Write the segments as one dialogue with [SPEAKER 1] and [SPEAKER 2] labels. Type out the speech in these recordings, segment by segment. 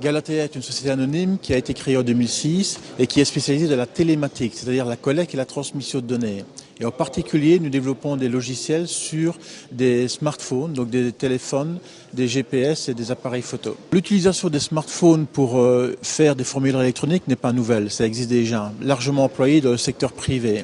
[SPEAKER 1] Galatea est une société anonyme qui a été créée en 2006 et qui est spécialisée dans la télématique, c'est-à-dire la collecte et la transmission de données. Et en particulier, nous développons des logiciels sur des smartphones, donc des téléphones, des GPS et des appareils photo. L'utilisation des smartphones pour faire des formulaires électroniques n'est pas nouvelle, ça existe déjà, largement employé dans le secteur privé.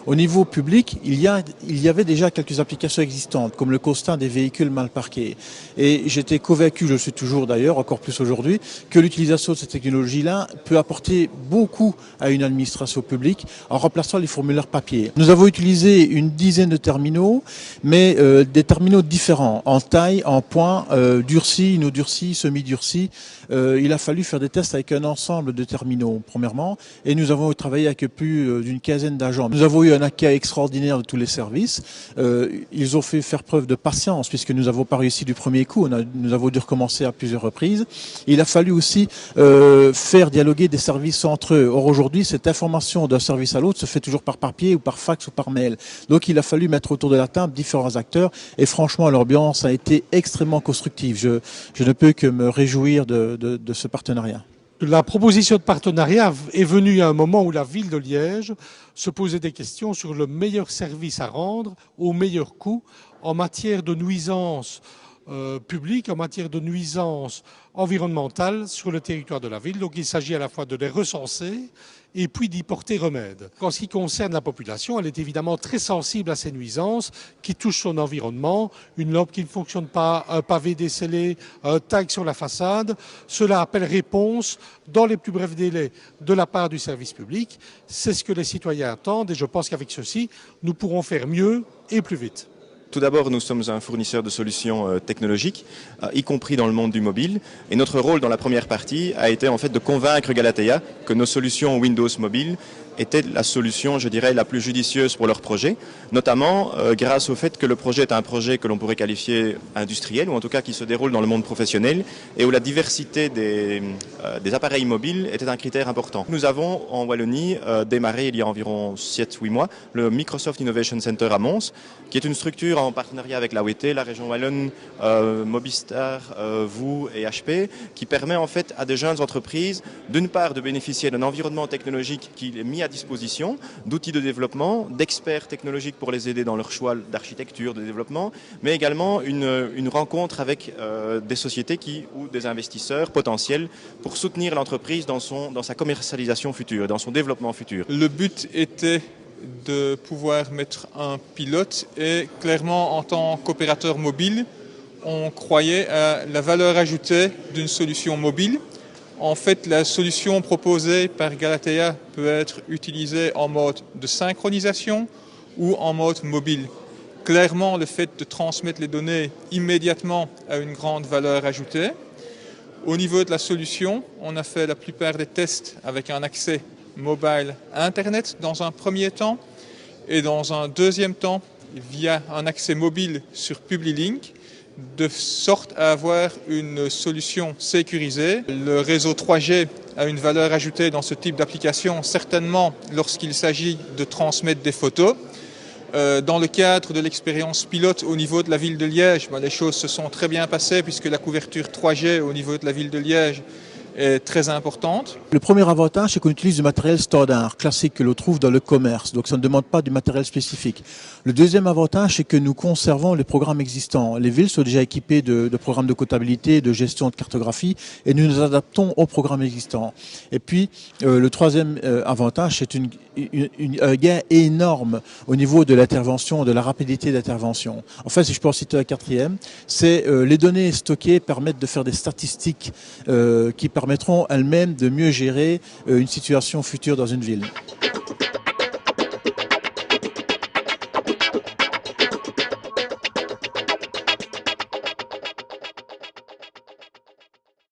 [SPEAKER 1] Au niveau public, il y avait déjà quelques applications existantes, comme le constat des véhicules mal parqués. Et j'étais convaincu, je le suis toujours d'ailleurs, encore plus aujourd'hui, que l'utilisation de cette technologie-là peut apporter beaucoup à une administration publique en remplaçant les formulaires papier. Nous avons utilisé une dizaine de terminaux, mais des terminaux différents, en taille, en points, durcis, non durcis, semi-durcis. Il a fallu faire des tests avec un ensemble de terminaux, premièrement, et nous avons travaillé avec plus d'une quinzaine d'agents. Nous avons eu un accueil extraordinaire de tous les services. Ils ont fait faire preuve de patience, puisque nous n'avons pas réussi du premier coup. Nous avons dû recommencer à plusieurs reprises. Il a fallu aussi faire dialoguer des services entre eux. Or, aujourd'hui, cette information d'un service à l'autre se fait toujours par papier ou par fax ou par mail. Donc, il a fallu mettre autour de la table différents acteurs. Et franchement, l'ambiance a été extrêmement constructive. Je ne peux que me réjouir de ce partenariat.
[SPEAKER 2] La proposition de partenariat est venue à un moment où la ville de Liège se posait des questions sur le meilleur service à rendre au meilleur coût en matière de nuisances publiques, en matière de nuisances environnementales sur le territoire de la ville. Donc il s'agit à la fois de les recenser et puis d'y porter remède. En ce qui concerne la population, elle est évidemment très sensible à ces nuisances qui touchent son environnement. Une lampe qui ne fonctionne pas, un pavé décellé, un tag sur la façade. Cela appelle réponse dans les plus brefs délais de la part du service public. C'est ce que les citoyens attendent et je pense qu'avec ceci, nous pourrons faire mieux et plus vite.
[SPEAKER 3] Tout d'abord, nous sommes un fournisseur de solutions technologiques, y compris dans le monde du mobile. Et notre rôle dans la première partie a été en fait de convaincre Galatea que nos solutions Windows Mobile étaient la solution, je dirais, la plus judicieuse pour leur projet, notamment grâce au fait que le projet est un projet que l'on pourrait qualifier industriel, ou en tout cas qui se déroule dans le monde professionnel, et où la diversité des appareils mobiles était un critère important. Nous avons en Wallonie démarré il y a environ 7-8 mois le Microsoft Innovation Center à Mons, qui est une structure en partenariat avec l'AOT, la région Wallonne, Mobistar, vous et HP, qui permet en fait à des jeunes entreprises, d'une part, de bénéficier d'un environnement technologique qui est mis à disposition, d'outils de développement, d'experts technologiques pour les aider dans leur choix d'architecture, de développement, mais également une rencontre avec des sociétés ou des investisseurs potentiels pour soutenir l'entreprise dans sa commercialisation future, dans son développement futur.
[SPEAKER 4] Le but était de pouvoir mettre un pilote et clairement en tant qu'opérateur mobile, on croyait à la valeur ajoutée d'une solution mobile. En fait, la solution proposée par Galatea peut être utilisée en mode de synchronisation ou en mode mobile. Clairement, le fait de transmettre les données immédiatement a une grande valeur ajoutée. Au niveau de la solution, on a fait la plupart des tests avec un accès mobile à Internet dans un premier temps et dans un deuxième temps via un accès mobile sur Publilink, de sorte à avoir une solution sécurisée. Le réseau 3G a une valeur ajoutée dans ce type d'application, certainement lorsqu'il s'agit de transmettre des photos. Dans le cadre de l'expérience pilote au niveau de la ville de Liège, les choses se sont très bien passées puisque la couverture 3G au niveau de la ville de Liège est très importante.
[SPEAKER 1] Le premier avantage, c'est qu'on utilise du matériel standard, classique, que l'on trouve dans le commerce. Donc ça ne demande pas du matériel spécifique. Le deuxième avantage, c'est que nous conservons les programmes existants. Les villes sont déjà équipées de programmes de comptabilité, de gestion de cartographie, et nous nous adaptons aux programmes existants. Et puis, le troisième avantage, c'est un gain énorme au niveau de l'intervention, de la rapidité d'intervention. Enfin, si je peux en citer un quatrième, c'est les données stockées permettent de faire des statistiques qui permettront elles-mêmes de mieux gérer une situation future dans une ville.